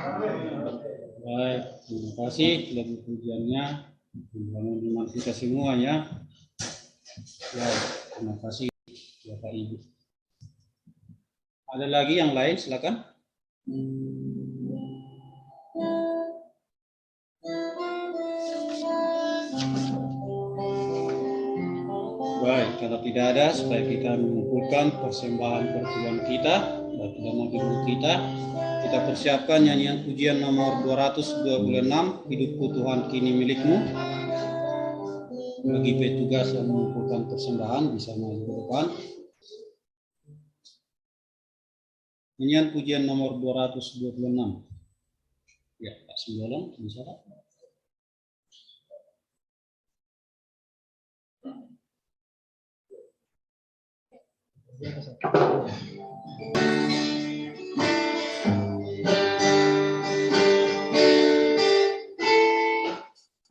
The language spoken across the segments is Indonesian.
Baik, terima kasih lagi pujiannya. Membangun kita semuanya. Ya, terima kasih Bapak Ibu. Ada lagi yang lain, silakan. Baik, kalau tidak ada, supaya kita mengumpulkan persembahan pertubuhan kita dalam gedung kita. Kita persiapkan nyanyian pujian nomor 226, Hidupku Tuhan Kini Milikmu. Bagi petugas yang mengumpulkan persembahan bisa maju ke depan. Nyanyian pujian nomor 226. Ya, Pak Simbolon, bisa Pak?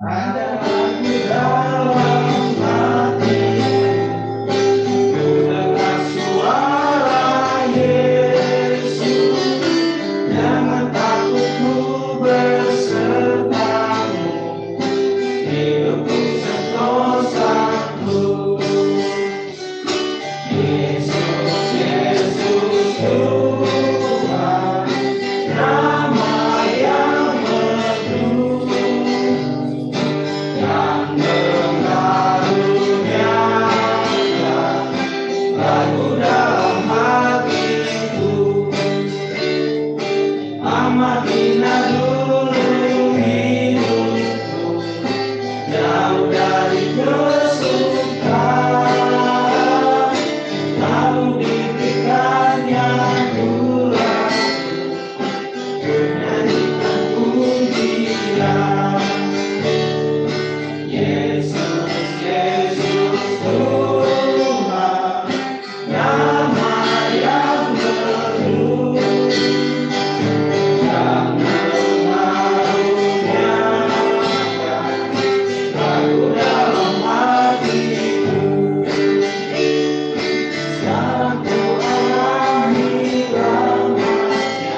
Ada lagu dalam hati, ku dengar suara Yesus, jangan takut ku bersertamu, hidupku sentosaku. Yesus, Yesus Tuhan, nama yang merdu, yang mengaruniakan lagu dalam hatiku. Amat hina dulu hidupku, jauh dari kesukaan, namun diberikannya Tuhan, ku nyanyikan pujian. Yesus, Yesus Tuhan, nama yang merdu, yang mengaruniakan lagu dalam hatiku. Sekarang ku alami ramanya,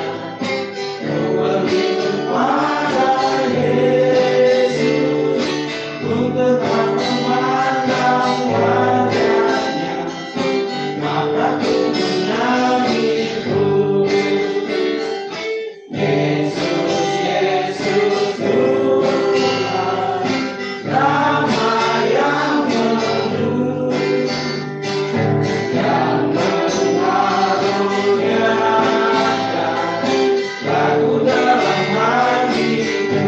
ku berlindung kepada Yesus, ku tetap memandang wajahnya, maka ku menyanyiku. Yesus, Yesus Tuhan, nama yang merdu, yang mengaruniakan lagu dalam hatiku.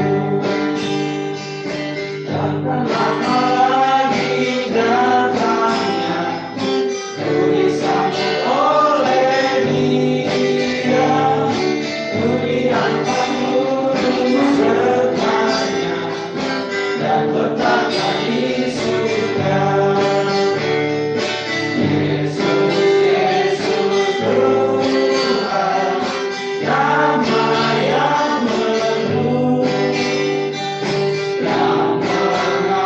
Takkan lama lagi datangnya, ku disambut oleh Dia, ku diangkat duduk sertanya, dan bertata di surga. Yesus, Yesus Tuhan, nama yang merdu, yang mengaruniakan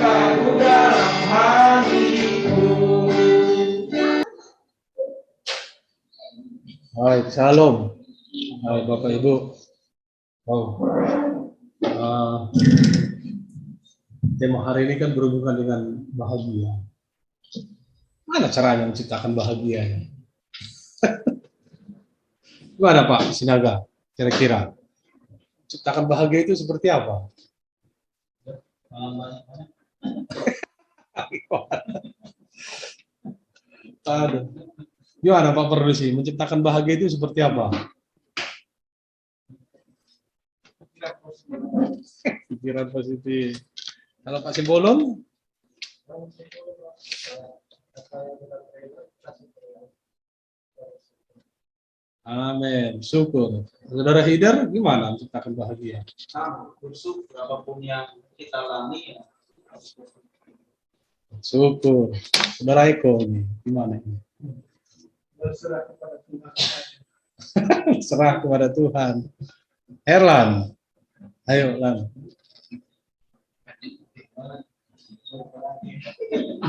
lagu dalam hatiku. Baik, salam. Hai Bapak Ibu. Tema hari ini kan berhubungan dengan bahagia. Mana caranya menciptakan bahagia? Gimana Pak Sinaga? Kira-kira menciptakan bahagia itu seperti apa? Aduh. Gimana Pak Perdusi? Menciptakan bahagia itu seperti apa? Pikiran positif. Kalau Pak Simbolon? Amin. Syukur. Saudara Hidar, gimana menciptakan bahagia? Sama, bersyukur apapun yang kita alami ya. Syukur. Saudara Eko ini, gimana ini? Berserah kepada Tuhan. Serah kepada Tuhan. Herlan, ayo Lan.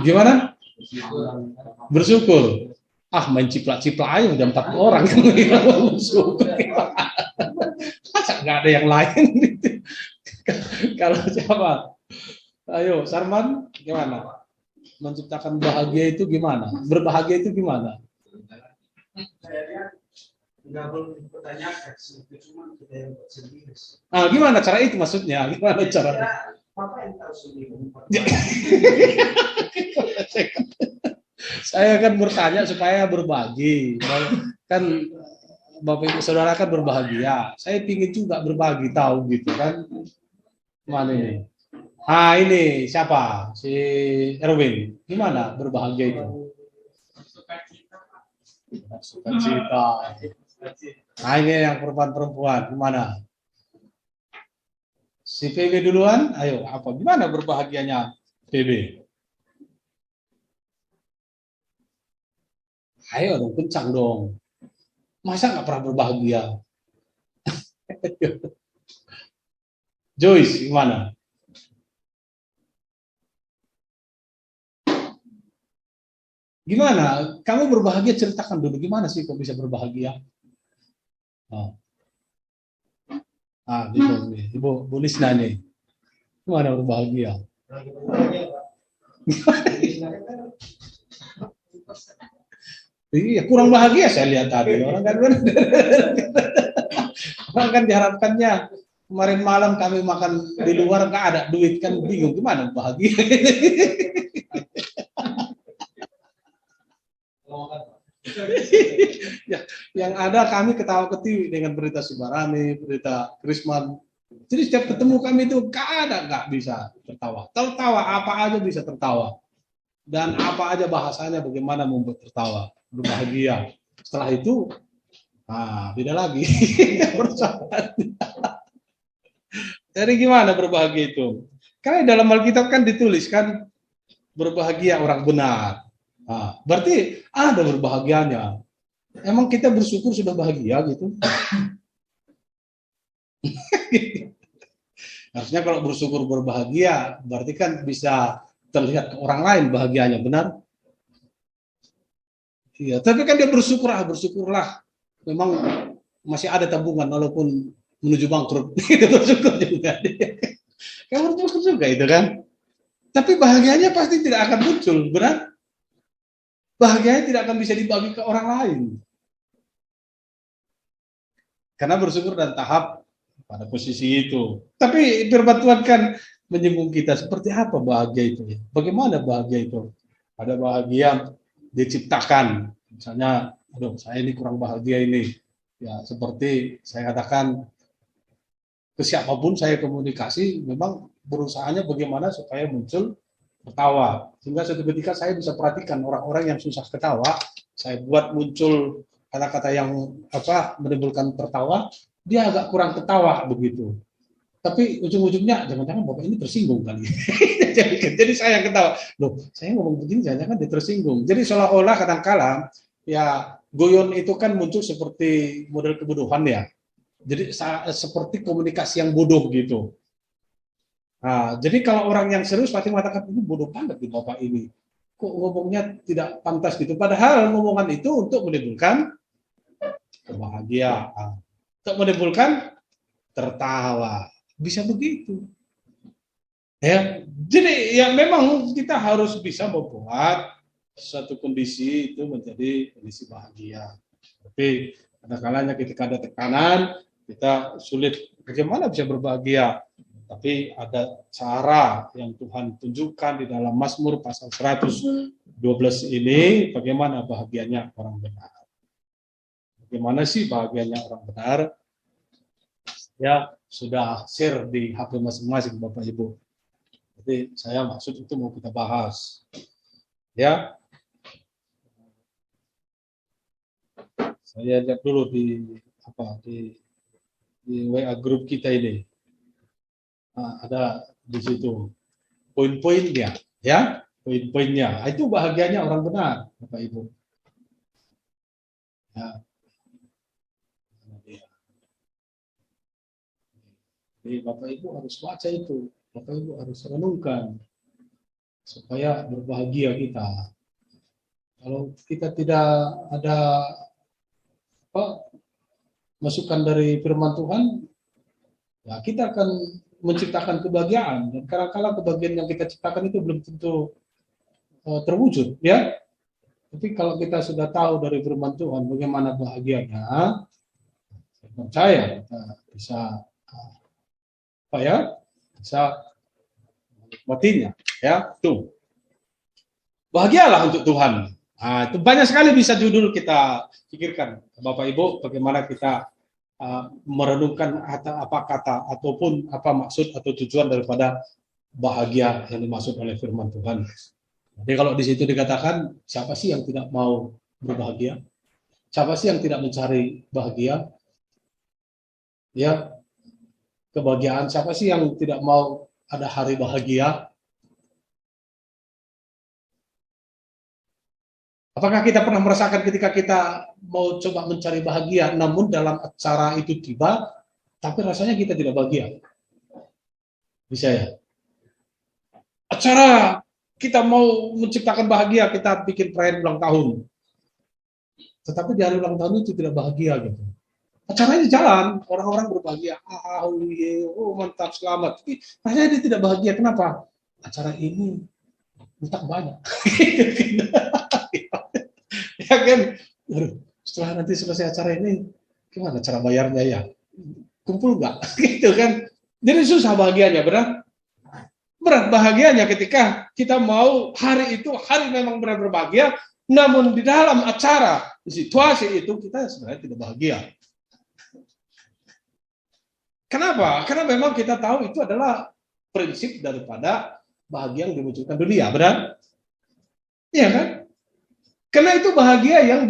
Gimana? Bersyukur. main ciplak-ciplak aja udah 4 orang. Masa nggak ada yang lain? Kalau siapa? Ayo, Sarman, gimana? Menciptakan bahagia itu gimana? Berbahagia itu gimana? Saya lihat nggak perlu dipertanyakan, cuma kita yang buat sendiri. Gimana cara itu maksudnya? Gimana cara? Apa yang tahu sendiri? Saya kan bertanya supaya berbagi. Kan Bapak Ibu Saudara kan berbahagia. Saya ingin juga berbagi, tahu gitu kan. Mana ini? Ini siapa? Si Erwin. Gimana berbahagia itu? Sukacita. Ini yang perempuan-perempuan. Gimana? Si PB duluan. Ayo, apa? Gimana berbahagianya PB? Ayo dong, kencang dong. Masa nggak pernah berbahagia? Joyce, gimana? Gimana? Kamu berbahagia, ceritakan dulu. Gimana sih kok bisa berbahagia? Ibu Lisna nih. Gimana berbahagia? Iya, kurang bahagia saya lihat tadi. Orang kan diharapkannya kemarin malam kami makan di luar nggak ada duit, kan bingung gimana bahagia. Ya, yang ada kami ketawa-ketiwi dengan berita Subarani, berita Krisman. Jadi setiap ketemu kami itu nggak bisa tertawa. Tertawa apa aja bisa tertawa. Dan apa aja bahasanya bagaimana membuat tertawa, berbahagia. Setelah itu, beda lagi. Jadi gimana berbahagia itu? Karena dalam Alkitab kan dituliskan berbahagia orang benar. Berarti ada berbahagianya. Emang kita bersyukur sudah bahagia gitu? Harusnya kalau bersyukur berbahagia, berarti kan bisa terlihat ke orang lain bahagianya, benar? Iya, tapi kan dia bersyukurlah. Memang masih ada tabungan walaupun menuju bangkrut. Itu bersyukur juga. Kamu bersyukur juga itu kan? Tapi bahagianya pasti tidak akan muncul, benar? Bahagianya tidak akan bisa dibagi ke orang lain. Karena bersyukur dan tahap pada posisi itu. Tapi firman Tuhan kan menyinggung kita seperti apa bahagia itu. Bagaimana bahagia itu? Ada bahagia diciptakan. Misalnya, aduh saya ini kurang bahagia ini. Ya seperti saya katakan, ke siapapun saya komunikasi, memang berusahanya bagaimana supaya muncul ketawa. Sehingga suatu ketika saya bisa perhatikan orang-orang yang susah ketawa, saya buat muncul kata-kata yang menimbulkan tertawa, dia agak kurang ketawa begitu. Tapi ujung-ujungnya jangan-jangan Bapak ini tersinggung kali. Jadi saya ketawa. Loh, saya ngomong begini jangan-jangan dia tersinggung. Jadi seolah-olah kadang-kala ya guyon itu kan muncul seperti model kebodohan ya. Jadi seperti komunikasi yang bodoh gitu. Jadi kalau orang yang serius pasti mengatakan ini bodoh banget di Bapak ini. Kok ngomongnya tidak pantas gitu. Padahal ngomongan itu untuk menimbulkan kebahagiaan. Untuk menimbulkan tertawa. Bisa begitu. Ya, jadi ya memang kita harus bisa membuat suatu kondisi itu menjadi kondisi bahagia. Tapi kadang-kadang ketika ada tekanan, kita sulit bagaimana bisa berbahagia. Tapi ada cara yang Tuhan tunjukkan di dalam Mazmur pasal 112 ini, bagaimana bahagianya orang benar. Bagaimana sih bahagianya orang benar? Ya, sudah share di HP masing-masing Bapak Ibu. Jadi saya maksud itu mau kita bahas. Ya. Saya lihat dulu di WA grup kita ini. Ada di situ poin-poinnya, ya, poin-poinnya. Itu bahagianya orang benar, Bapak Ibu. Ya. Jadi Bapak Ibu harus baca itu, Bapak Ibu harus renungkan supaya berbahagia kita. Kalau kita tidak ada apa, masukan dari firman Tuhan, ya kita akan menciptakan kebahagiaan, dan kadang-kadang kebahagiaan yang kita ciptakan itu belum tentu terwujud, ya. Tapi kalau kita sudah tahu dari firman Tuhan bagaimana bahagianya, saya percaya kita bisa apa ya, bisa menikmatinya, ya. Tuh, bahagialah untuk Tuhan. Nah, itu banyak sekali bisa judul kita pikirkan, Bapak Ibu, bagaimana kita merenungkan apa kata ataupun apa maksud atau tujuan daripada bahagia yang dimaksud oleh firman Tuhan. Jadi kalau di situ dikatakan, siapa sih yang tidak mau berbahagia? Siapa sih yang tidak mencari bahagia? Ya, kebahagiaan. Siapa sih yang tidak mau ada hari bahagia? Apakah kita pernah merasakan ketika kita mau coba mencari bahagia, namun dalam acara itu tiba, tapi rasanya kita tidak bahagia? Bisa ya? Acara kita mau menciptakan bahagia, kita bikin perayaan ulang tahun, tetapi di hari ulang tahun itu tidak bahagia gitu. Acaranya jalan, orang-orang berbahagia, oh mantap, selamat. Tapi rasanya dia tidak bahagia. Kenapa? Acara ini utang banyak. Ya kan, setelah nanti selesai acara ini, gimana cara bayarnya ya? Kumpul nggak? Gitu kan? Jadi susah bahagianya, benar? Berat bahagianya ketika kita mau hari itu, hari memang benar berbahagia, namun di dalam acara, di situasi itu kita sebenarnya tidak bahagia. Kenapa? Karena memang kita tahu itu adalah prinsip daripada bahagia yang dimunculkan dunia, benar? Iya kan? Karena itu bahagia yang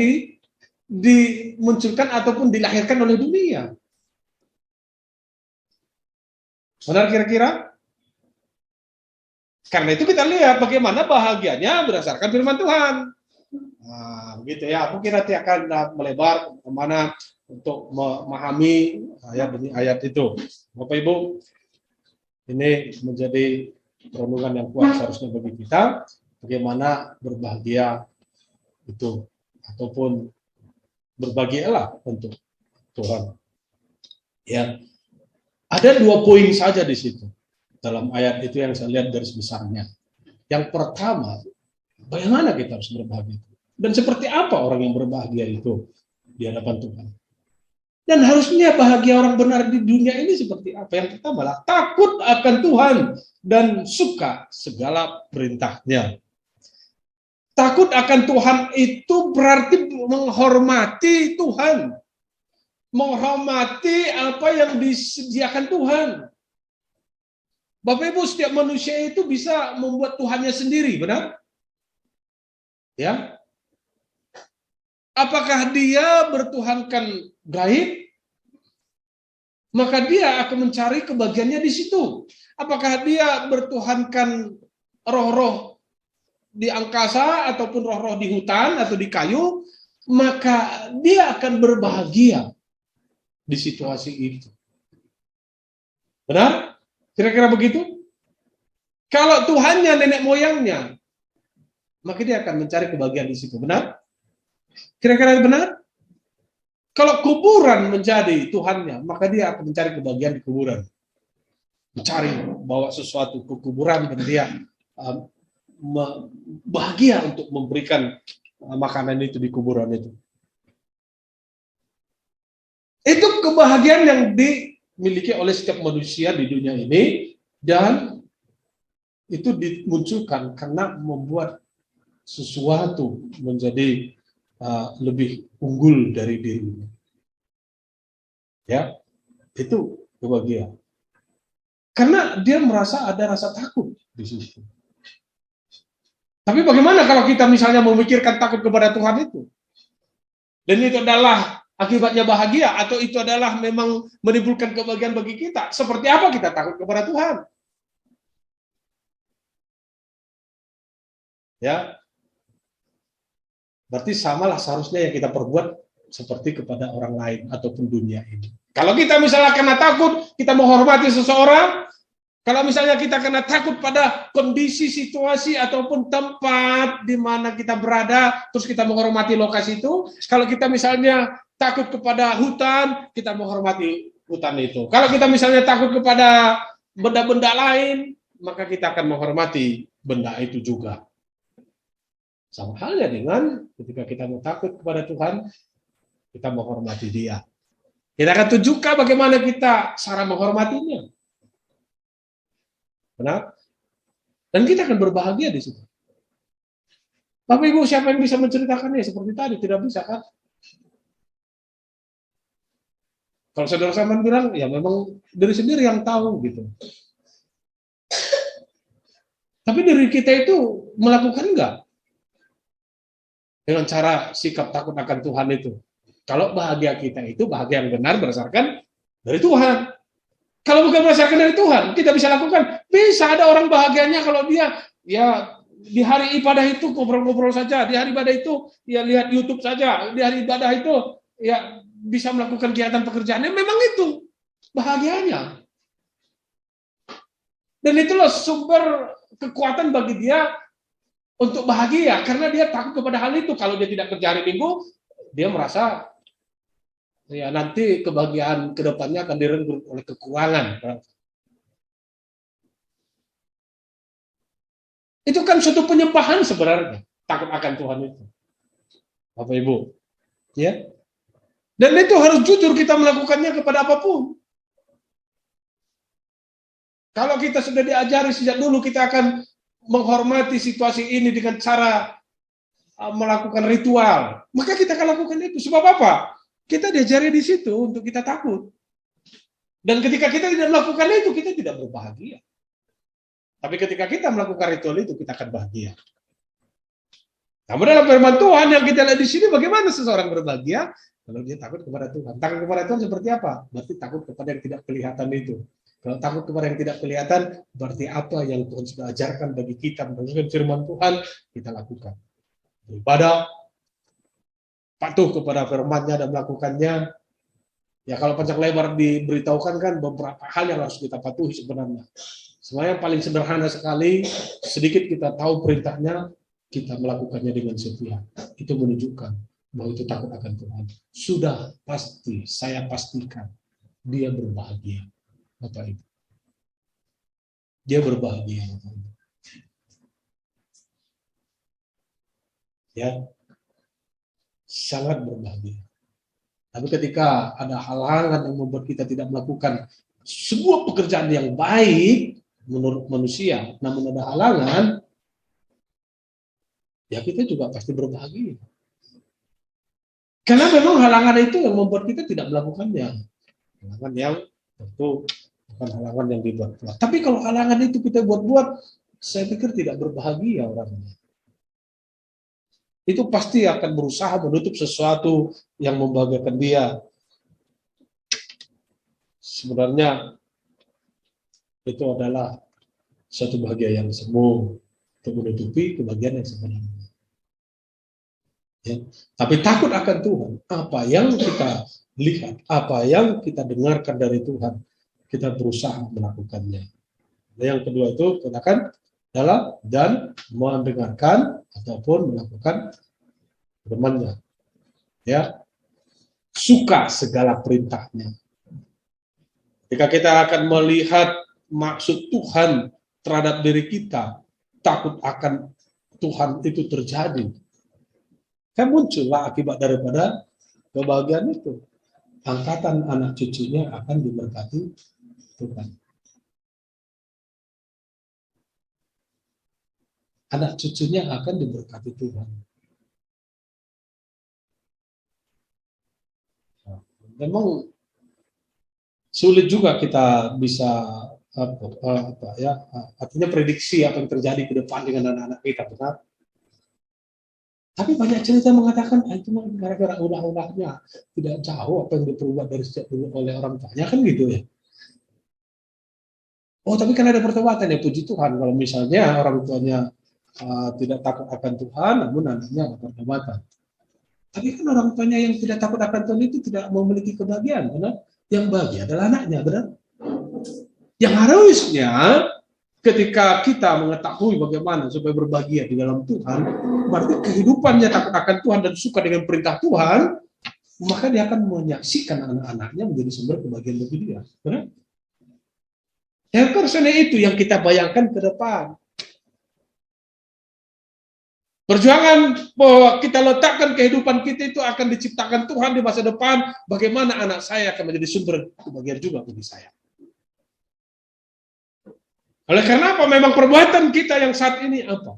dimunculkan ataupun dilahirkan oleh dunia. Benar kira-kira? Karena itu kita lihat bagaimana bahagianya berdasarkan firman Tuhan. Nah, begitu ya. Mungkin nanti akan melebar kemana untuk memahami ayat demi ayat itu. Bapak Ibu, ini menjadi renungan yang kuat seharusnya bagi kita. Bagaimana berbahagia itu, ataupun berbahagialah untuk Tuhan. Ya, ada 2 poin saja di situ dalam ayat itu yang saya lihat garis besarnya. Yang pertama, bagaimana kita harus berbahagia dan seperti apa orang yang berbahagia itu di hadapan Tuhan. Dan harusnya bahagia orang benar di dunia ini seperti apa? Yang pertama adalah takut akan Tuhan dan suka segala perintahnya. Takut akan Tuhan itu berarti menghormati Tuhan. Menghormati apa yang disediakan Tuhan. Bapak Ibu, setiap manusia itu bisa membuat Tuhannya sendiri, benar? Ya. Apakah dia bertuhankan gaib? Maka dia akan mencari kebahagiaannya di situ. Apakah dia bertuhankan roh-roh di angkasa ataupun roh-roh di hutan atau di kayu, maka dia akan berbahagia di situasi itu. Benar? Kira-kira begitu? Kalau Tuhannya nenek moyangnya, maka dia akan mencari kebahagiaan di situ. Benar? Kira-kira benar? Kalau kuburan menjadi Tuhannya, maka dia akan mencari kebahagiaan di kuburan. Mencari, bawa sesuatu ke kuburan, dan dia bahagia untuk memberikan makanan itu di kuburan itu. Itu kebahagiaan yang dimiliki oleh setiap manusia di dunia ini, dan itu dimunculkan karena membuat sesuatu menjadi lebih unggul dari dirinya. Ya, itu kebahagiaan. Karena dia merasa ada rasa takut di situ. Tapi bagaimana kalau kita misalnya memikirkan takut kepada Tuhan itu? Dan itu adalah akibatnya bahagia, atau itu adalah memang menimbulkan kebahagiaan bagi kita? Seperti apa kita takut kepada Tuhan? Ya, berarti samalah seharusnya yang kita perbuat seperti kepada orang lain ataupun dunia ini. Kalau kita misalnya karena takut, kita menghormati seseorang, Kalau misalnya kita kena takut pada kondisi, situasi, ataupun tempat di mana kita berada, terus kita menghormati lokasi itu. Kalau kita misalnya takut kepada hutan, kita menghormati hutan itu. Kalau kita misalnya takut kepada benda-benda lain, maka kita akan menghormati benda itu juga. Sama halnya dengan ketika kita mau takut kepada Tuhan, kita menghormati Dia. Kita akan tunjukkan bagaimana kita cara menghormatinya. Benar? Dan kita akan berbahagia di situ. Bapak Ibu, siapa yang bisa menceritakannya seperti tadi? Tidak bisa, kan? Kalau saudara Saman bilang, ya memang diri sendiri yang tahu gitu. Tapi diri kita itu melakukan enggak? Dengan cara sikap takut akan Tuhan itu. Kalau bahagia kita itu bahagia yang benar berdasarkan dari Tuhan. Kalau bukan berdasarkan dari Tuhan, kita bisa lakukan. Bisa ada orang bahagianya kalau dia ya di hari ibadah itu ngobrol-ngobrol saja, di hari ibadah itu ya lihat YouTube saja, di hari ibadah itu ya bisa melakukan kegiatan pekerjaannya. Memang itu bahagianya. Dan itulah sumber kekuatan bagi dia untuk bahagia, karena dia takut kepada hal itu. Kalau dia tidak kerja hari Minggu, dia merasa ya nanti kebahagiaan kedepannya akan direnggut oleh kekurangan. Itu kan suatu penyembahan sebenarnya, takut akan Tuhan itu. Bapak Ibu, ya. Dan itu harus jujur kita melakukannya kepada apapun. Kalau kita sudah diajari sejak dulu, kita akan menghormati situasi ini dengan cara melakukan ritual, maka kita akan lakukan itu. Sebab apa? Kita diajari di situ untuk kita takut. Dan ketika kita tidak melakukan itu, kita tidak berbahagia. Tapi ketika kita melakukan ritual itu, kita akan bahagia. Namun dalam firman Tuhan yang kita lihat di sini, bagaimana seseorang berbahagia? Kalau dia takut kepada Tuhan. Takut kepada Tuhan seperti apa? Berarti takut kepada yang tidak kelihatan itu. Kalau takut kepada yang tidak kelihatan, berarti apa yang Tuhan sudah ajarkan bagi kita, berdasarkan firman Tuhan, kita lakukan. Beribadah, patuh kepada firman-Nya dan melakukannya. Ya kalau panjang lebar diberitahukan kan beberapa hal yang harus kita patuhi sebenarnya. Sebenarnya yang paling sederhana sekali, sedikit kita tahu perintahnya, kita melakukannya dengan setia. Itu menunjukkan bahwa itu takut akan Tuhan. Sudah pasti, saya pastikan, dia berbahagia. Bapak Ibu. Dia berbahagia. Bapak Ibu. Ya, sangat berbahagia. Tapi ketika ada hal-hal yang membuat kita tidak melakukan sebuah pekerjaan yang baik menurut manusia, namun ada halangan, ya kita juga pasti berbahagia. Karena memang halangan itu yang membuat kita tidak melakukannya. Halangan yang tentu bukan halangan yang dibuat-buat. Tapi kalau halangan itu kita buat-buat, saya pikir tidak berbahagia orangnya. Itu pasti akan berusaha menutup sesuatu yang membahagiakan dia. Sebenarnya itu adalah suatu bahagia yang semu untuk menutupi kebahagiaan yang sebenarnya. Ya. Tapi takut akan Tuhan, apa yang kita lihat, apa yang kita dengarkan dari Tuhan, kita berusaha melakukannya. Dan yang kedua itu katakan adalah dan mendengarkan ataupun melakukan firman-Nya. Ya. Suka segala perintahnya. Jika kita akan melihat maksud Tuhan terhadap diri kita, takut akan Tuhan itu terjadi, kan muncullah akibat daripada kebahagiaan itu. Angkatan anak cucunya akan diberkati Tuhan. Anak cucunya akan diberkati Tuhan. Memang sulit juga kita bisa artinya prediksi apa yang terjadi ke depan dengan anak-anak kita, benar? Tapi banyak cerita mengatakan itu gara-gara ulah-ulahnya tidak jauh apa yang diperbuat dari sejak dulu oleh orang tuanya, kan gitu ya. Oh, tapi kan ada pertobatan ya, puji Tuhan kalau misalnya orang tuanya tidak takut akan Tuhan, namun anaknya ada pertobatan. Tapi kan orang tuanya yang tidak takut akan Tuhan itu tidak memiliki kebahagiaan, benar? Yang bahagia adalah anaknya, benar? Yang harusnya ketika kita mengetahui bagaimana supaya berbahagia di dalam Tuhan, berarti kehidupannya takut akan Tuhan dan suka dengan perintah Tuhan, maka dia akan menyaksikan anak-anaknya menjadi sumber kebahagiaan bagi dia. Benar? Yang harusnya itu yang kita bayangkan ke depan. Perjuangan bahwa kita letakkan kehidupan kita itu akan diciptakan Tuhan di masa depan, bagaimana anak saya akan menjadi sumber kebahagiaan juga bagi saya. Oleh karena apa? Memang perbuatan kita yang saat ini apa?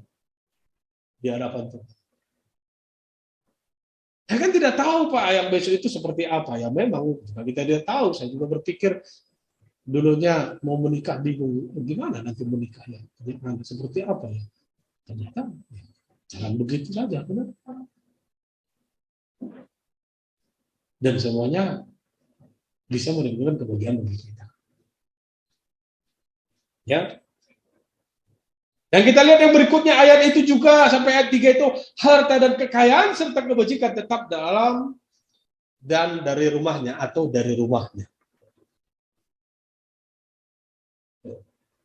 Di hadapan Tuhan. Saya kan tidak tahu Pak, yang besok itu seperti apa. Ya memang, kita tidak tahu. Saya juga berpikir dulunya mau menikah bingung, gimana nanti menikahnya? Seperti apa ya? Ternyata jangan begitu saja, benar. Dan semuanya bisa menimbulkan kebahagiaan bagi kita. Ya. Dan kita lihat yang berikutnya ayat itu juga sampai ayat 3 itu, harta dan kekayaan serta kebajikan tetap dalam dan dari rumahnya atau dari rumahnya.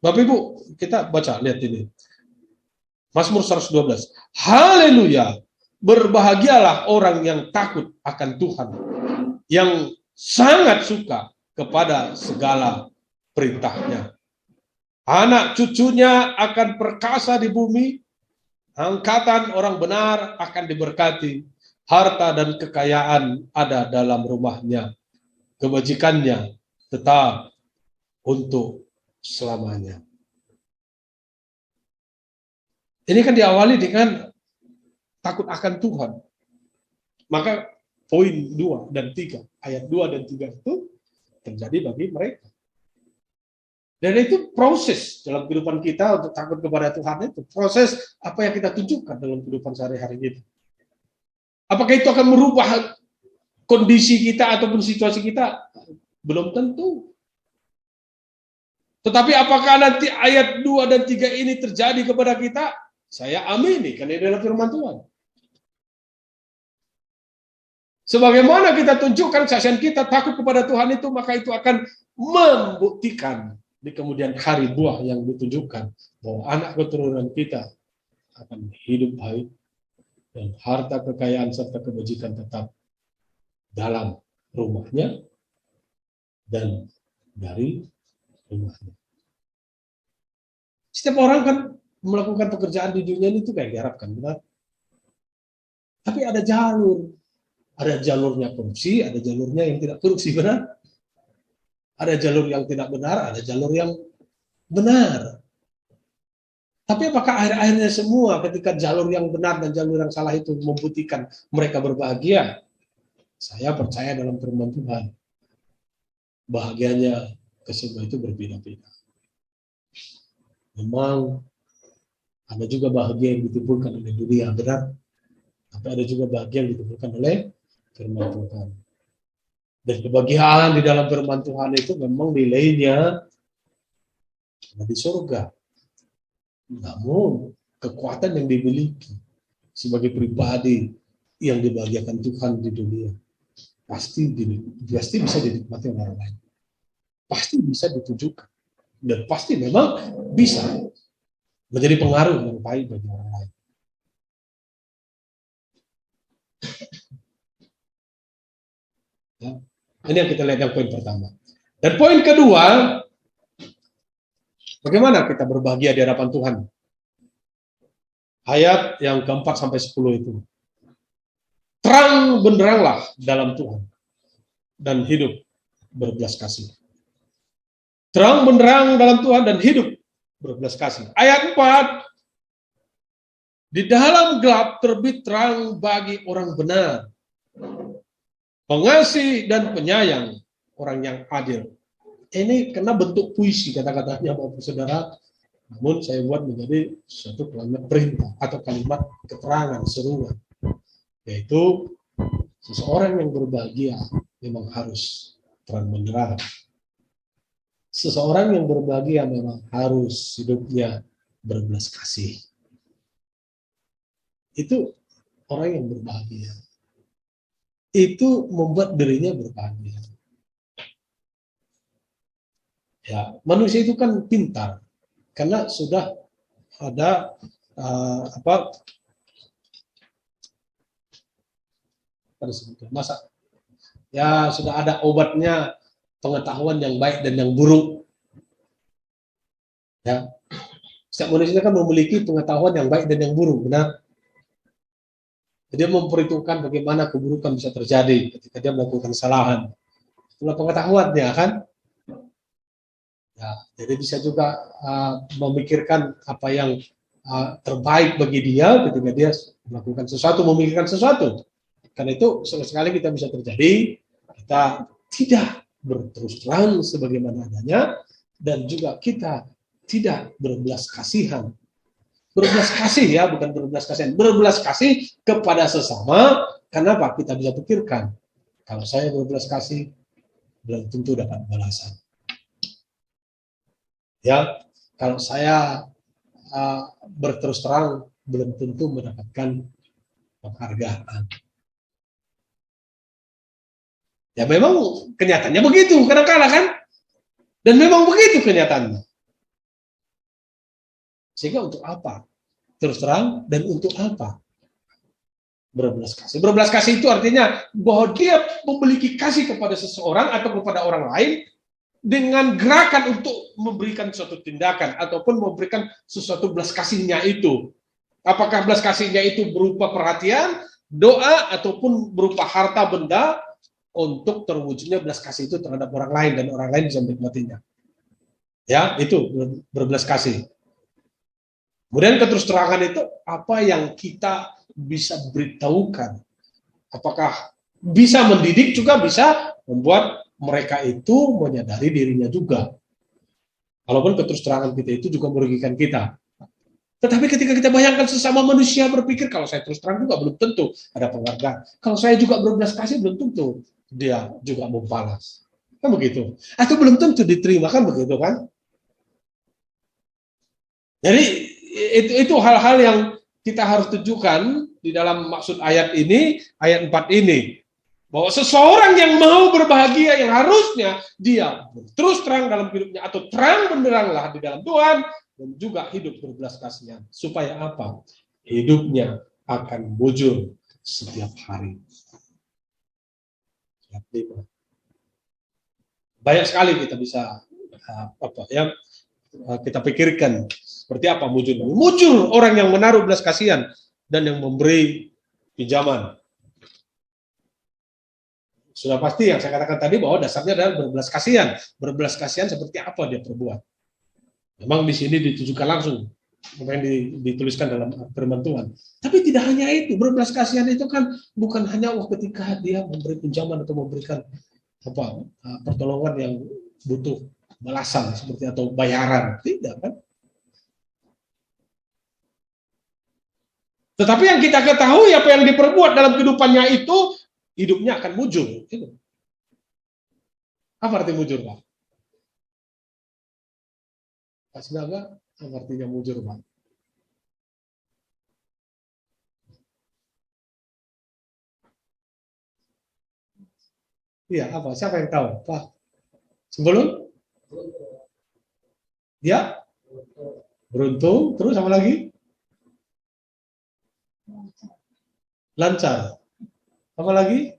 Bapak Ibu, kita baca, lihat ini. Mazmur 112. Haleluya, berbahagialah orang yang takut akan Tuhan, yang sangat suka kepada segala perintahnya. Anak cucunya akan perkasa di bumi, angkatan orang benar akan diberkati, harta dan kekayaan ada dalam rumahnya, kebajikannya tetap untuk selamanya. Ini kan diawali dengan takut akan Tuhan. Maka poin 2 dan 3, ayat 2 dan 3 itu terjadi bagi mereka. Dan itu proses dalam kehidupan kita untuk takut kepada Tuhan itu. Proses apa yang kita tunjukkan dalam kehidupan sehari-hari itu. Apakah itu akan merubah kondisi kita ataupun situasi kita? Belum tentu. Tetapi apakah nanti ayat 2 dan 3 ini terjadi kepada kita? Saya amini, karena ini adalah firman Tuhan. Sebagaimana kita tunjukkan kesaksian kita takut kepada Tuhan itu, maka itu akan membuktikan di kemudian hari buah yang ditunjukkan bahwa anak keturunan kita akan hidup baik dan harta kekayaan serta kebajikan tetap dalam rumahnya dan dari rumahnya. Setiap orang kan melakukan pekerjaan di dunia ini itu kayak diharapkan, benar? Tapi ada jalur. Ada jalurnya korupsi, ada jalurnya yang tidak korupsi, benar? Ada jalur yang tidak benar, ada jalur yang benar. Tapi apakah akhir-akhirnya semua ketika jalur yang benar dan jalur yang salah itu membuktikan mereka berbahagia? Saya percaya dalam firman Tuhan. Bahagianya kesemua itu berbeda-beda. Memang ada juga bahagia yang ditimbulkan oleh dunia, benar. Tapi ada juga bahagia yang ditimbulkan oleh firman Tuhan. Dan kebahagiaan di dalam firman Tuhan itu memang nilainya ada di surga. Namun kekuatan yang dimiliki sebagai pribadi yang dibahagiakan Tuhan di dunia pasti bisa dinikmati oleh orang lain. Pasti bisa ditujukan. Dan pasti memang bisa menjadi pengaruh yang baik bagi orang lain. Ya. Ini yang kita lihat yang poin pertama. Dan poin kedua, bagaimana kita berbahagia di hadapan Tuhan? Ayat yang keempat sampai 10 itu. Terang benderanglah dalam Tuhan dan hidup berbelas kasih. Terang benderang dalam Tuhan dan hidup berbelas kasih. Ayat 4. Di dalam gelap terbit terang bagi orang benar. Pengasih dan penyayang, orang yang adil. Ini kena bentuk puisi kata-katanya Bapak Saudara. Namun saya buat menjadi suatu kalimat perintah atau kalimat keterangan, seruan. Yaitu seseorang yang berbahagia memang harus terang benderang. Seseorang yang berbahagia memang harus hidupnya berbelas kasih. Itu orang yang berbahagia. Itu membuat dirinya berbahagia. Ya, manusia itu kan pintar karena sudah ada masa ya sudah ada obatnya, pengetahuan yang baik dan yang buruk. Ya, setiap manusia kan memiliki pengetahuan yang baik dan yang buruk, benar. Dia memperhitungkan bagaimana keburukan bisa terjadi ketika dia melakukan kesalahan. Itulah pengetahuannya kan. Ya, jadi bisa juga memikirkan apa yang terbaik bagi dia ketika dia melakukan sesuatu, memikirkan sesuatu. Karena itu sekali kita bisa terjadi, kita tidak berterus terang sebagaimana adanya, dan juga kita tidak berbelas kasihan. Berbelas kasih ya, bukan berbelas kasihan. Berbelas kasih kepada sesama. Kenapa? Kita bisa pikirkan, kalau saya berbelas kasih, belum tentu dapat balasan. Ya, kalau saya berterus terang, belum tentu mendapatkan penghargaan. Ya memang kenyataannya begitu, kadang-kadang kan? Dan memang begitu kenyataannya. Sehingga untuk apa? Terus terang, dan untuk apa? Berbelas kasih. Berbelas kasih itu artinya bahwa dia memiliki kasih kepada seseorang atau kepada orang lain dengan gerakan untuk memberikan suatu tindakan ataupun memberikan sesuatu belas kasihnya itu. Apakah belas kasihnya itu berupa perhatian, doa, ataupun berupa harta benda, untuk terwujudnya belas kasih itu terhadap orang lain dan orang lain bisa menikmatinya. Ya, itu berbelas kasih. Kemudian keterus terangan itu apa yang kita bisa beritahukan. Apakah bisa mendidik, juga bisa membuat mereka itu menyadari dirinya juga. Walaupun keterus terangan kita itu juga merugikan kita. Tetapi ketika kita bayangkan sesama manusia berpikir, kalau saya terus terang juga belum tentu ada penghargaan. Kalau saya juga berbelas kasih belum tentu dia juga membalas. Kan begitu. Atau belum tentu diterima, kan begitu kan? Jadi itu hal-hal yang kita harus tunjukkan di dalam maksud ayat ini, ayat 4 ini. Bahwa seseorang yang mau berbahagia, yang harusnya dia terus terang dalam hidupnya, atau terang benderanglah di dalam Tuhan, dan juga hidup berbelas kasihan. Supaya apa? Hidupnya akan mujur setiap hari. Banyak sekali kita bisa kita pikirkan seperti apa mujur. Mujur orang yang menaruh belas kasihan dan yang memberi pinjaman. Sudah pasti yang saya katakan tadi bahwa dasarnya adalah berbelas kasihan. Berbelas kasihan seperti apa dia perbuat. Memang di sini ditujukan langsung apa yang dituliskan dalam firman Tuhan. Tapi tidak hanya itu, berbelas kasihan itu kan bukan hanya ketika dia memberi pinjaman atau memberikan pertolongan yang butuh balasan seperti atau bayaran, tidak kan? Tetapi yang kita ketahui apa yang diperbuat dalam kehidupannya itu, hidupnya akan mujur. Apa arti mujur, Pak? Pak Sinaga, apa artinya mujur, Pak? Iya, apa? Siapa yang tahu? Pak? Sebelum? Ya? Beruntung, terus apa lagi? Lancar. Apa lagi?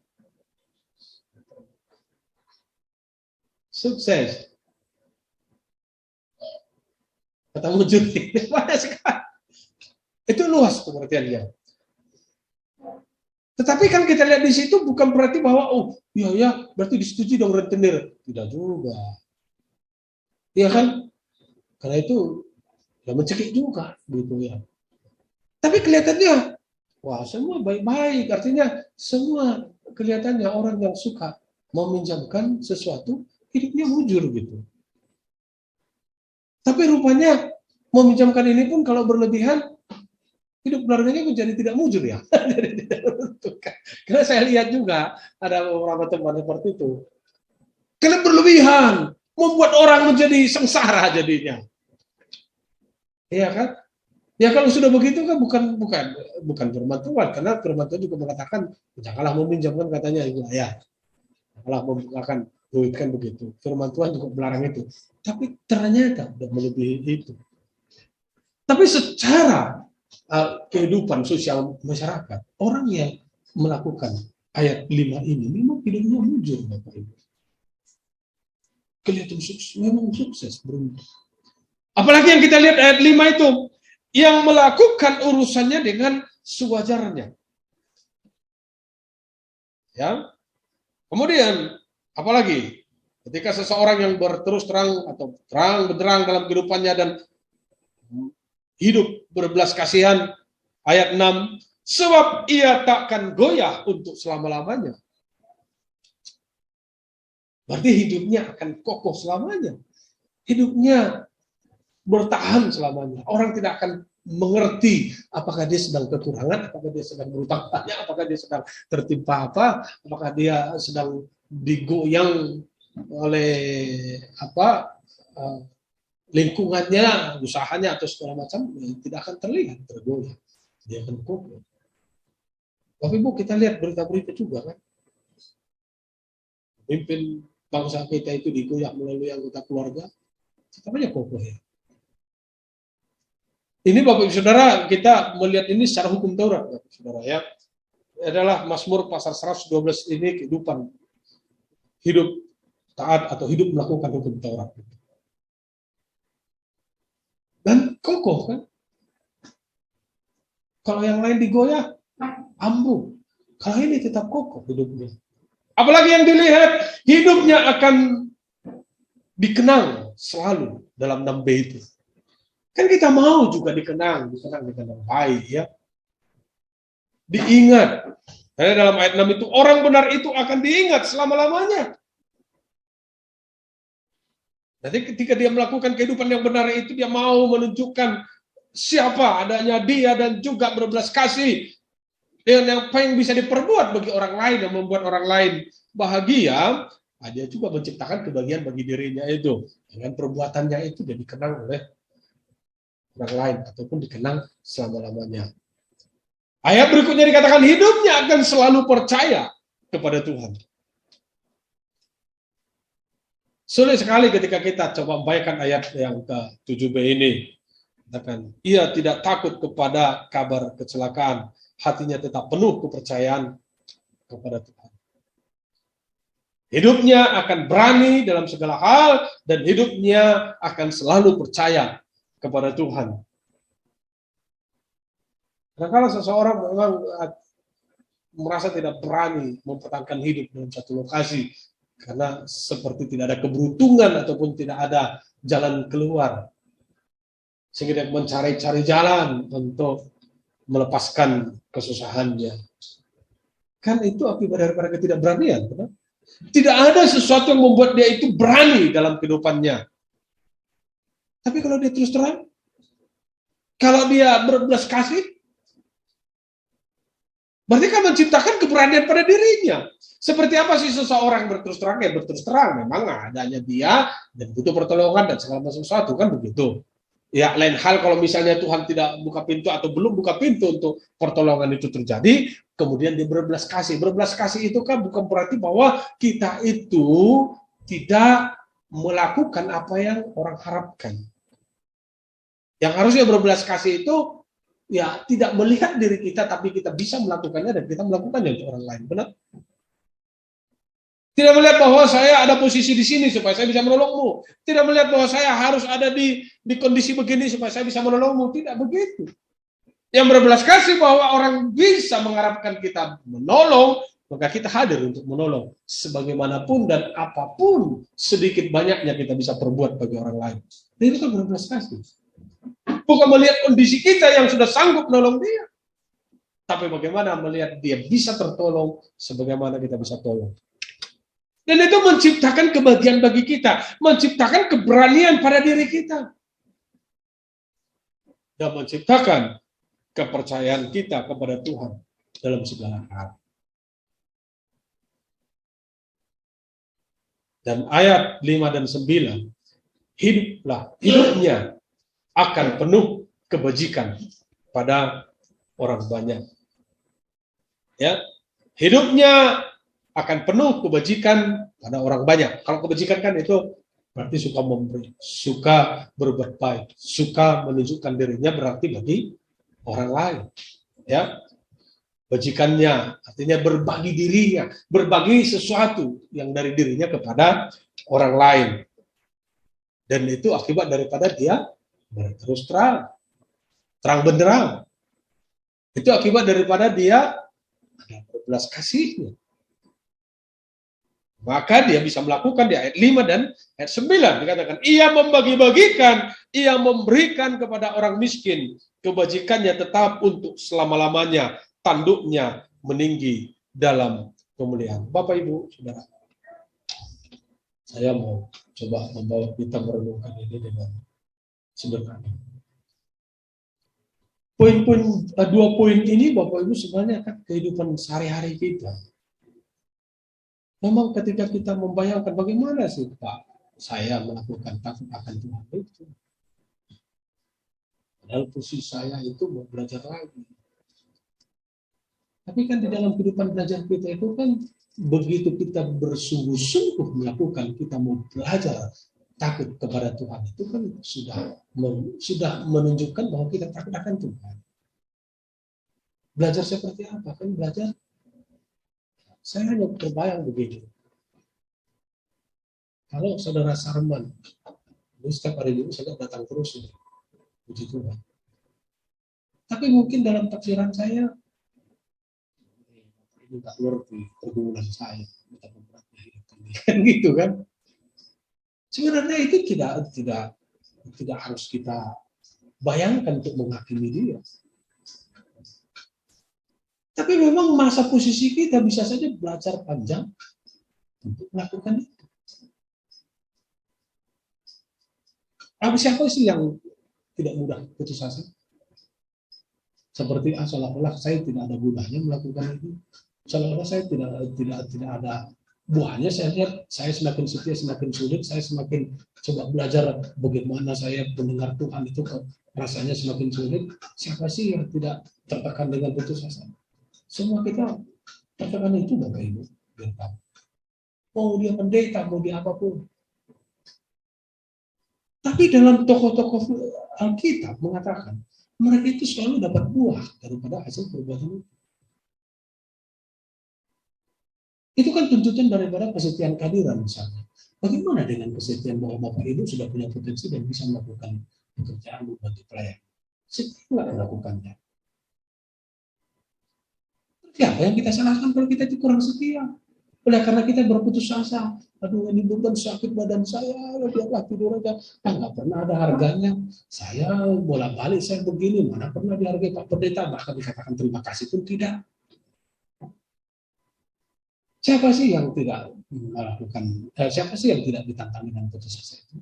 Sukses. Kata mujur ini banyak sekali. Itu luas pengertiannya. Tetapi kan kita lihat di situ bukan berarti bahwa ya berarti disetujui dong rentenir. Tidak juga. Iya kan? Karena itu ya mencekik juga gitu ya. Tapi kelihatannya wah, semua baik-baik. Artinya semua kelihatannya orang yang suka meminjamkan sesuatu hidupnya mujur gitu. Tapi rupanya meminjamkan ini pun kalau berlebihan hidup keluarganya menjadi tidak mujur ya. Jadi tidak menentukan. Karena saya lihat juga ada beberapa teman seperti itu. Karena berlebihan membuat orang menjadi sengsara jadinya. Iya kan? Ya kalau sudah begitu kan bukan firman Tuhan, karena firman Tuhan juga mengatakan janganlah meminjamkan katanya ya. Allah membukakan duit kan begitu. Firman Tuhan juga melarang itu. Tapi ternyata sudah melebihi itu. Tapi secara kehidupan sosial masyarakat, orang yang melakukan ayat 5 ini memang hidupnya mujur, Bapak Ibu. Kelihatan sukses, memang sukses, beruntung. Apalagi yang kita lihat ayat 5 itu, yang melakukan urusannya dengan sewajarnya. Ya. Kemudian, apalagi ketika seseorang yang berterus terang atau terang benderang dalam kehidupannya dan hidup berbelas kasihan, ayat 6, sebab ia takkan goyah untuk selama-lamanya. Berarti hidupnya akan kokoh selamanya. Hidupnya bertahan selamanya. Orang tidak akan mengerti apakah dia sedang kekurangan, apakah dia sedang berutang banyak, apakah dia sedang tertimpa apa, apakah dia sedang digoyang oleh lingkungannya, usahanya atau segala macam, tidak akan terlihat tergoyah. Dia akan kokoh. Tapi Bu, kita lihat berita-berita juga kan. Pemimpin bangsa kita itu digoyah melalui anggota keluarga, namanya kokoh ya. Ini Bapak Ibu Saudara, kita melihat ini secara hukum Taurat, Bapak Saudara ya. Adalah Mazmur pasal 112 ini kehidupan hidup taat atau hidup melakukan hukum Taurat. Dan kokoh kan. Kalau yang lain digoyah, ambruk. Kalau ini tetap kokoh hidupnya. Apalagi yang dilihat, hidupnya akan dikenang selalu dalam 6B itu. Kan kita mau juga dikenang baik ya. Diingat. Karena dalam ayat 6 itu, orang benar itu akan diingat selama-lamanya. Nanti ketika dia melakukan kehidupan yang benar itu, dia mau menunjukkan siapa adanya dia dan juga berbelas kasih. Dan apa yang bisa diperbuat bagi orang lain yang membuat orang lain bahagia, dia juga menciptakan kebahagiaan bagi dirinya itu. Dengan perbuatannya itu dia dikenang oleh orang lain ataupun dikenang selama-lamanya. Ayat berikutnya dikatakan hidupnya akan selalu percaya kepada Tuhan. Sulit sekali ketika kita coba membacakan ayat yang ke-7b ini. Katakan, ia tidak takut kepada kabar kecelakaan, hatinya tetap penuh kepercayaan kepada Tuhan. Hidupnya akan berani dalam segala hal dan hidupnya akan selalu percaya kepada Tuhan. Karena kalau seseorang memang merasa tidak berani mempertahankan hidup dalam satu lokasi, karena seperti tidak ada keberuntungan ataupun tidak ada jalan keluar, sehingga dia mencari-cari jalan untuk melepaskan kesusahannya. Kan itu akibat daripada ketidakberanian. Benar? Tidak ada sesuatu yang membuat dia itu berani dalam kehidupannya. Tapi kalau dia terus terang, kalau dia berbelas kasih, berarti kan menciptakan keberanian pada dirinya. Seperti apa sih seseorang berterus terang? Ya berterus terang, memang adanya dia dan butuh pertolongan dan segala macam sesuatu, kan begitu. Ya lain hal kalau misalnya Tuhan tidak buka pintu atau belum buka pintu untuk pertolongan itu terjadi, kemudian dia berbelas kasih. Berbelas kasih itu kan bukan berarti bahwa kita itu tidak melakukan apa yang orang harapkan. Yang harusnya berbelas kasih itu ya tidak melihat diri kita, tapi kita bisa melakukannya dan kita melakukannya untuk orang lain. Benar? Tidak melihat bahwa saya ada posisi di sini supaya saya bisa menolongmu. Tidak melihat bahwa saya harus ada di kondisi begini supaya saya bisa menolongmu. Tidak begitu. Yang berbelas kasih bahwa orang bisa mengharapkan kita menolong, maka kita hadir untuk menolong. Sebagaimanapun dan apapun sedikit banyaknya kita bisa perbuat bagi orang lain. Dan itu kan berbelas kasih. Bukan melihat kondisi kita yang sudah sanggup menolong dia. Tapi bagaimana melihat dia bisa tertolong sebagaimana kita bisa tolong. Dan itu menciptakan kebahagiaan bagi kita. Menciptakan keberanian pada diri kita. Dan menciptakan kepercayaan kita kepada Tuhan dalam segala hal. Dan ayat 5 dan 9. Hidupnya akan penuh kebajikan pada orang banyak. Ya, hidupnya akan penuh kebajikan pada orang banyak. Kalau kebajikan kan itu berarti suka memberi, suka berbuat baik, suka menunjukkan dirinya berarti bagi orang lain. Ya, bajikannya artinya berbagi dirinya, berbagi sesuatu yang dari dirinya kepada orang lain. Dan itu akibat daripada dia terus terang benderang. Itu akibat daripada dia ada berbelas kasihnya. Maka dia bisa melakukan di ayat 5 dan ayat 9. Dikatakan, ia membagi-bagikan, ia memberikan kepada orang miskin. Kebajikannya tetap untuk selama-lamanya. Tanduknya meninggi dalam kemuliaan. Bapak, Ibu, Saudara, saya mau coba membawa kita merenungkan ini dengan sederhana. Dua poin ini, Bapak Ibu, sebenarnya kan kehidupan sehari-hari kita. Memang ketika kita membayangkan bagaimana sih Pak, saya melakukan takut akan Tuhan itu. Padahal posisi saya itu mau belajar lagi. Tapi kan di dalam kehidupan belajar kita itu kan begitu kita bersungguh-sungguh melakukan, kita mau belajar takut kepada Tuhan itu kan sudah menunjukkan bahwa kita takut akan Tuhan. Belajar seperti apa? Kan belajar. Saya hanya terbayang begini. Kalau saudara Sarman, ini setiap hari ini saya datang terus, puji Tuhan. Tapi mungkin dalam tafsiran saya, ini tak ngerti pergumulan saya, betapa beratnya hidup ini, kan gitu kan? Sebenarnya itu tidak harus kita bayangkan untuk menghakimi dia. Tapi memang masa posisi kita bisa saja belajar panjang untuk melakukan itu. Siapa sih yang tidak mudah putus asa? Seperti seolah-olah saya tidak ada gunanya melakukan itu. Seolah-olah saya tidak ada buahnya. Saya lihat saya semakin setia, semakin sulit. Saya semakin coba belajar bagaimana saya mendengar Tuhan itu rasanya semakin sulit. Siapa sih yang tidak tertekan dengan putus asa? Semua kita tertekan itu, Bapak Ibu. Mau dia pendeta, mau dia apapun. Tapi dalam tokoh-tokoh Alkitab mengatakan, mereka itu selalu dapat buah daripada hasil perbuatan itu. Itu kan tuntutan daripada kesetiaan kehadiran misalnya. Bagaimana dengan kesetiaan bahwa Bapak Ibu sudah punya potensi dan bisa melakukan pekerjaan membantu pelayan? Setia nggak melakukannya? Siapa yang kita salahkan kalau kita itu kurang setia? Oleh karena kita berputus asa, aduh ini beban sakit badan saya, biarlah tidur aja. Nggak pernah ada harganya. Saya bolak-balik saya begini, mana pernah dihargai Pak Pendeta, bahkan dikatakan terima kasih pun tidak. Siapa sih yang tidak melakukan? Siapa sih yang tidak ditantangi dengan putus asa itu?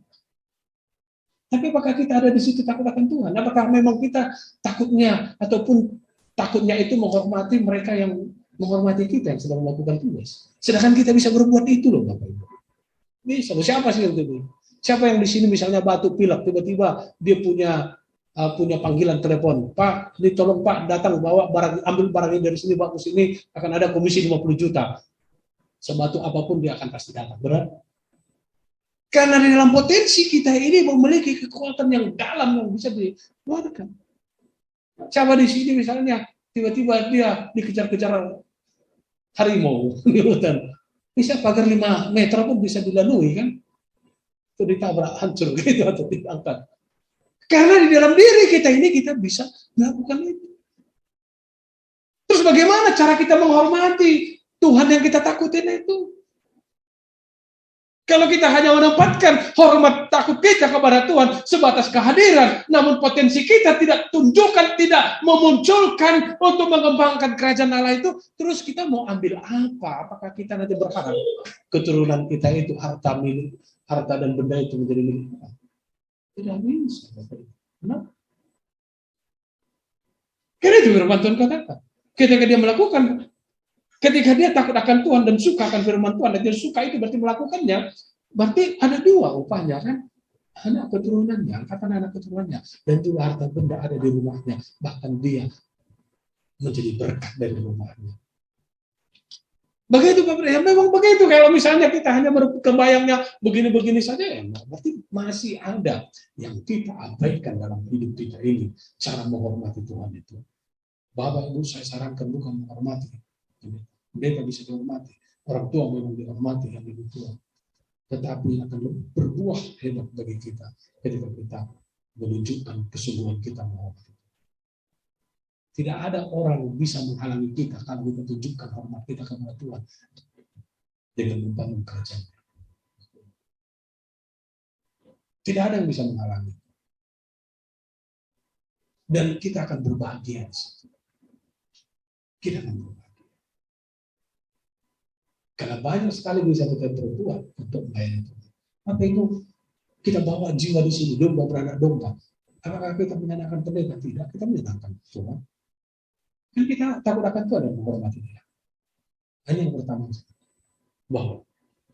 Tapi apakah kita ada di situ takut akan Tuhan? Apakah memang kita takutnya ataupun takutnya itu menghormati mereka yang menghormati kita yang sedang melakukan tugas. Sedangkan kita bisa berbuat itu loh Bapak Ibu. Bisa. Siapa sih yang itu? Siapa yang di sini misalnya batuk pilek, tiba-tiba dia punya panggilan telepon, Pak, ini tolong Pak datang bawa barang, ambil barang ini dari sini, bawa ke sini, akan ada komisi 50 juta. Sebatuk apapun dia akan pasti datang. Benar? Karena di dalam potensi kita ini memiliki kekuatan yang dalam yang bisa dikeluarkan. Siapa di sini misalnya tiba-tiba dia dikejar-kejar harimau di hutan, bisa pagar 5 meter pun bisa dilalui kan? Itu ditabrak hancur gitu atau diangkat. Karena di dalam diri kita ini kita bisa melakukan itu. Terus bagaimana cara kita menghormati Tuhan yang kita takutin itu? Kalau kita hanya menempatkan hormat takut kita kepada Tuhan sebatas kehadiran, namun potensi kita tidak tunjukkan, tidak memunculkan untuk mengembangkan kerajaan Allah itu, terus kita mau ambil apa? Apakah kita nanti berharap keturunan kita itu harta dan benda itu menjadi milik kita? Tidak bisa. Kenapa? Karena itu firman Tuhan katakan. Ketika dia melakukan, ketika dia takut akan Tuhan dan suka akan firman Tuhan, dan dia suka itu berarti melakukannya, berarti ada 2 upahnya kan? Anak keturunannya, angkatan anak keturunannya, dan juga harta benda ada di rumahnya. Bahkan dia menjadi berkat dari rumahnya. Begitu Bapak, ya memang begitu. Kalau misalnya kita hanya berkebayangnya begini-begini saja, ya berarti masih ada yang kita abaikan dalam hidup kita ini. Cara menghormati Tuhan itu. Bapak Ibu, saya sarankan bukan menghormati. Mereka bisa dihormati. Orang tua memang dihormati yang lebih tua. Tetapi akan berbuah hebat bagi kita ketika kita menunjukkan kesungguhan kita menghormati. Tidak ada orang yang bisa menghalangi kita kalau kita tunjukkan hormat kita kepada Tuhan dengan membangun kerajaan. Tidak ada yang bisa menghalangi. Dan kita akan berbahagia. Kita akan berbahagia. Karena banyak sekali bisa kita berbuat untuk melayani Tuhan. Apa itu? Kita bawa jiwa di sini, domba beranak domba. Apakah kita menyenangkan pendeta? Tidak, kita menyenangkan Tuhan. Kan kita takut akan Tuhan dan menghormati Dia. Hanya yang pertama, bahwa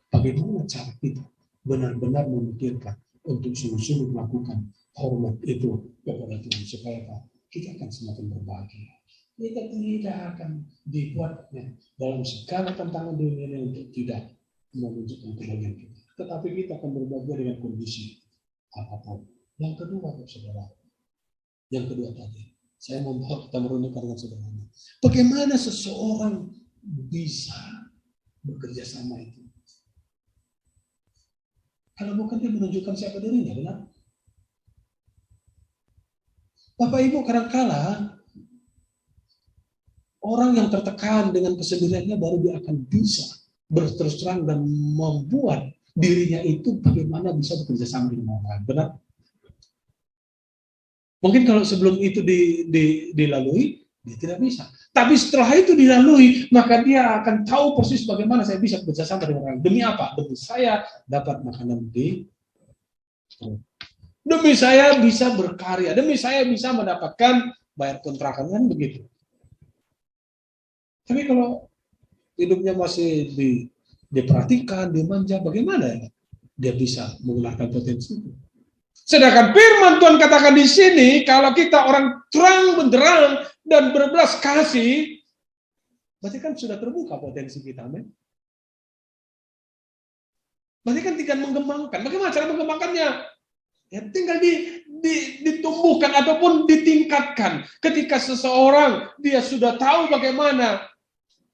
bagaimana cara kita benar-benar memikirkan untuk sungguh-sungguh melakukan hormat itu kepada Tuhan supaya kita akan semakin berbahagia. Kita tidak akan dibuatnya dalam segala tantangan dunia ini untuk tidak menunjukkan kebahagiaan kita. Tetapi kita akan berbahagia dengan kondisi apapun. Yang kedua, saudara, yang kedua tadi, saya mau kita merenungkan dengan sederhana. Bagaimana seseorang bisa bekerja sama itu? Kalau bukan dia menunjukkan siapa dirinya, benar? Bapak Ibu, kadang-kala orang yang tertekan dengan kesendiriannya baru dia akan bisa berterus terang dan membuat dirinya itu bagaimana bisa bekerja sama dengan orang lain, benar? Mungkin kalau sebelum itu dilalui, dia tidak bisa. Tapi setelah itu dilalui, maka dia akan tahu persis bagaimana saya bisa bekerja sama dengan orang. Demi apa? Demi saya dapat makanan di perut. Demi saya bisa berkarya. Demi saya bisa mendapatkan bayar kontrakan, kan begitu. Tapi kalau hidupnya masih diperhatikan, dimanja, bagaimana ya? Dia bisa menggunakan potensi itu. Sedangkan firman Tuhan katakan di sini, kalau kita orang terang benderang dan berbelas kasih, berarti kan sudah terbuka potensi kita, men. Berarti kan tinggal mengembangkan. Bagaimana cara mengembangkannya? Ya tinggal ditumbuhkan ataupun ditingkatkan. Ketika seseorang dia sudah tahu bagaimana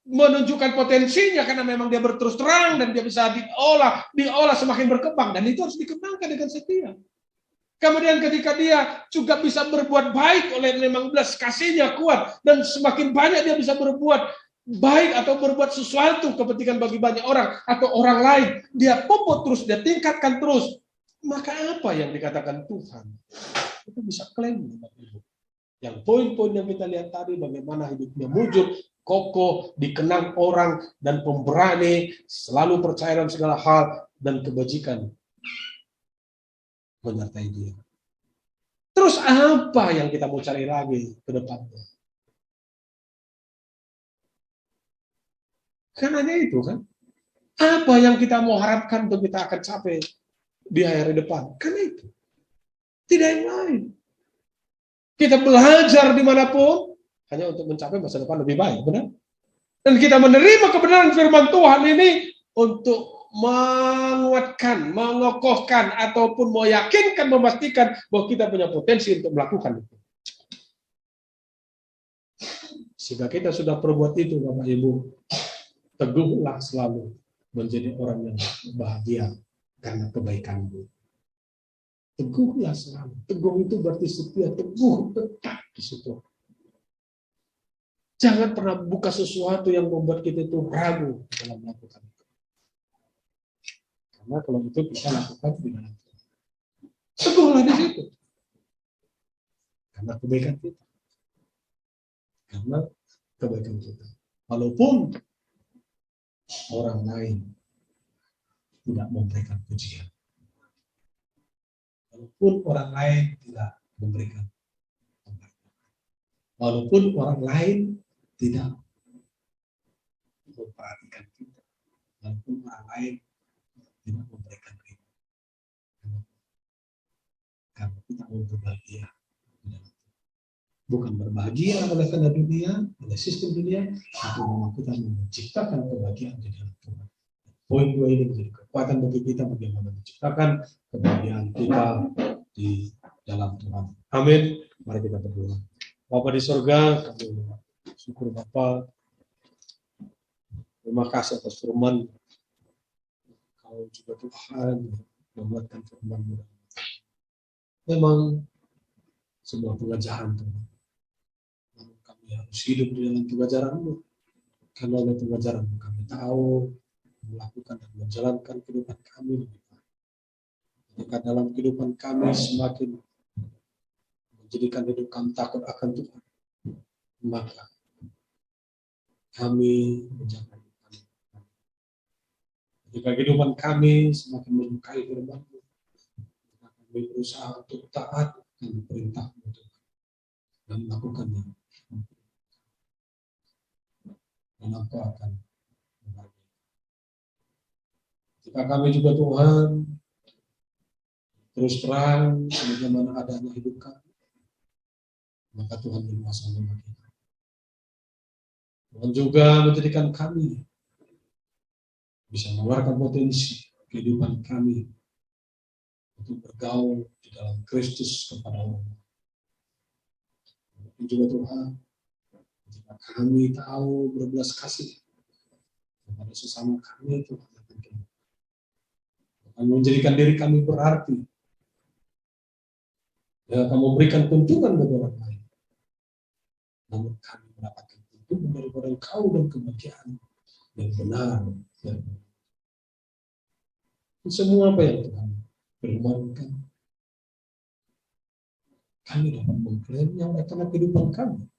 menunjukkan potensinya karena memang dia berterus terang dan dia bisa diolah semakin berkembang, dan itu harus dikembangkan dengan setia. Kemudian ketika dia juga bisa berbuat baik oleh memang belas kasihnya kuat dan semakin banyak dia bisa berbuat baik atau berbuat sesuatu kepentingan bagi banyak orang atau orang lain, dia pupuk terus, dia tingkatkan terus. Maka apa yang dikatakan Tuhan? Itu bisa klaim. Yang poin-poin yang kita lihat tadi, bagaimana hidupnya mujur, kokoh, dikenang orang, dan pemberani, selalu percaya dalam segala hal, dan kebajikan menyertai dia. Terus apa yang kita mau cari lagi ke depannya? Kan hanya itu kan? Apa yang kita mau harapkan untuk kita akan capai di hari depan? Kan itu. Tidak yang lain. Kita belajar dimanapun hanya untuk mencapai masa depan lebih baik, benar? Dan kita menerima kebenaran firman Tuhan ini untuk menguatkan, mengokohkan, ataupun meyakinkan, memastikan bahwa kita punya potensi untuk melakukan itu. Jika kita sudah perbuat itu, Bapak Ibu, teguhlah selalu menjadi orang yang bahagia karena kebaikanmu. Teguhlah selalu. Teguh itu berarti setia, teguh tetap di situ. Jangan pernah buka sesuatu yang membuat kita itu ragu dalam melakukan itu. Karena kalau itu kita lakukan di dalam Tuhan. Teguhlah di situ. Karena kebaikan kita. Karena kebaikan kita. Walaupun orang lain tidak memberikan pujian. Walaupun orang lain tidak memberikan penghargaan. Walaupun orang lain tidak memperhatikan kita. Walaupun orang lain tidak memberikan kita. Karena kita mau berbahagia. bukan berbahagia oleh karena dunia, oleh sistem dunia, tapi memang kita menciptakan kebahagiaan di dalam Tuhan. Poin 2 ini menjadi kekuatan bagi kita bagaimana menciptakan kebahagiaan kita di dalam Tuhan. Amin. Mari kita berdoa. Bapa di surga, kami syukur Bapa. Terima kasih atas firman. Kau juga Tuhan membuatkan firman-Mu. Memang sebuah pengajaran Tuhan. Kami harus hidup di dalam pengajaran-Mu. Karena oleh pengajaran-Mu kami tahu melakukan dan menjalankan kehidupan kami lebih baik. Ketika dalam kehidupan kami semakin menjadikan hidup kami takut akan Tuhan, maka kami menjaga hidup kami. Ketika kehidupan kami semakin menyukai firman-Mu, maka kami berusaha untuk taat dan perintah-Mu Tuhan dan melakukannya. Dan Engkau akan memberkati. Ketika kami juga Tuhan terus terang bagaimana adanya hidup kami, maka Tuhan berkuasa bagi kita. Tuhan juga menjadikan kami bisa mengeluarkan potensi kehidupan kami untuk bergaul di dalam Kristus kepada Allah. Dan juga Tuhan, jika kami tahu berbelas kasih kepada sesama kami, Tuhan akan menjadikan diri kami berarti. Dan akan memberikan keuntungan bagi orang lain. Namun kami mendapatkan keuntungan daripada Engkau dan kebahagiaan yang benar. Semua apa yang Tuhan firmankan, kami dapat mengklaimnya oleh karena kehidupan kami.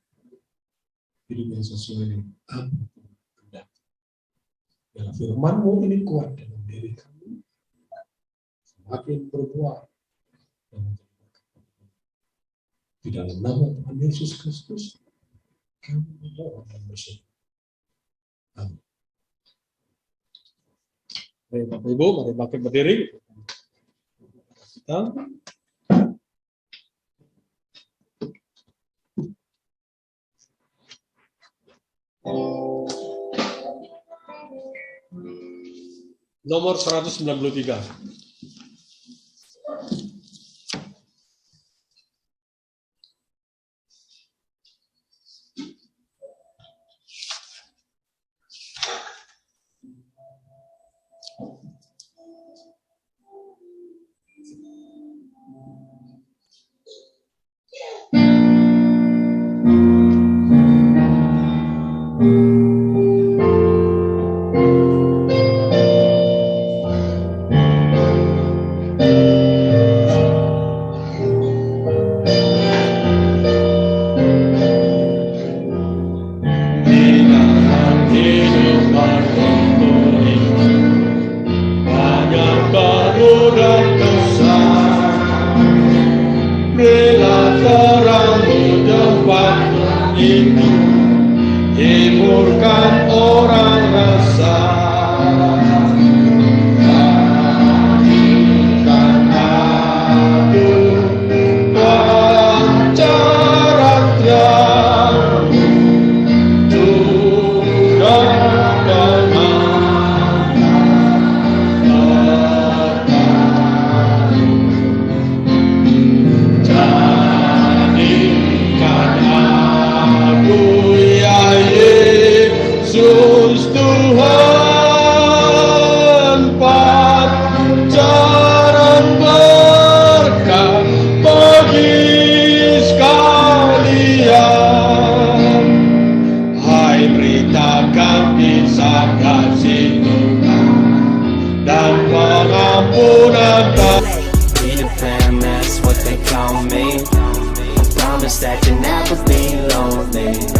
Hidup yang sesuai apa Tuhan kehendaki. Dalam firman-Mu ini kuat dalam diri kami. Semakin berbuah dan menjadi berkat. Di dalam nama Tuhan Yesus Kristus, kami berdoa dan bersyukur. Amin. Baik, Bapak Ibu, mari bangkit berdiri. Kita nomor 193. That you'll never be lonely.